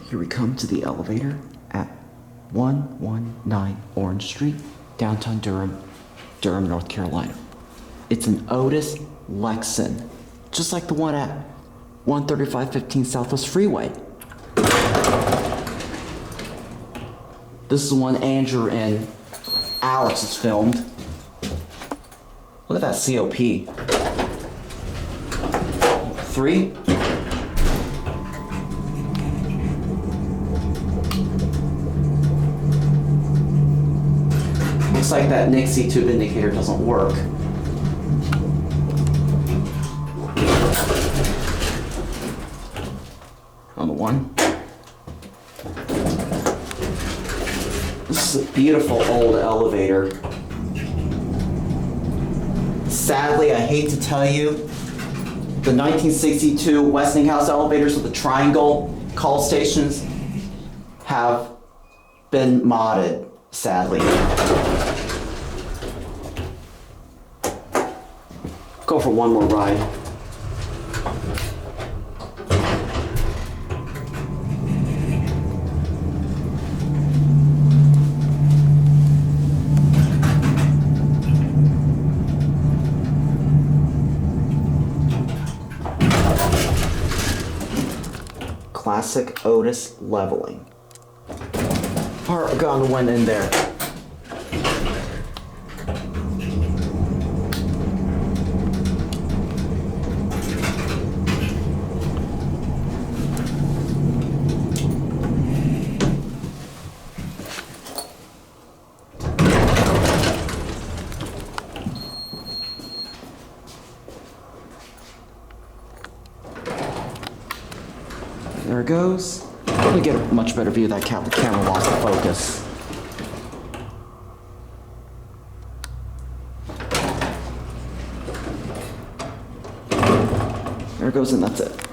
Here we come to the elevator at 119 Orange Street, downtown Durham, North Carolina. It's an Otis Lexan, just like the one at 13515 Southwest Freeway. This is the one Andrew and Alex has filmed. Look at that COP. 3. Looks like that Nixie tube indicator doesn't work. On the 1. This is a beautiful old elevator. Sadly, I hate to tell you, the 1962 Westinghouse elevators with the triangle call stations have been modded, sadly. Go for one more ride. Classic Otis leveling. Alright, got the one in there. There it goes. I'm gonna get a much better view of that cat. The camera lost focus. There it goes, and that's it.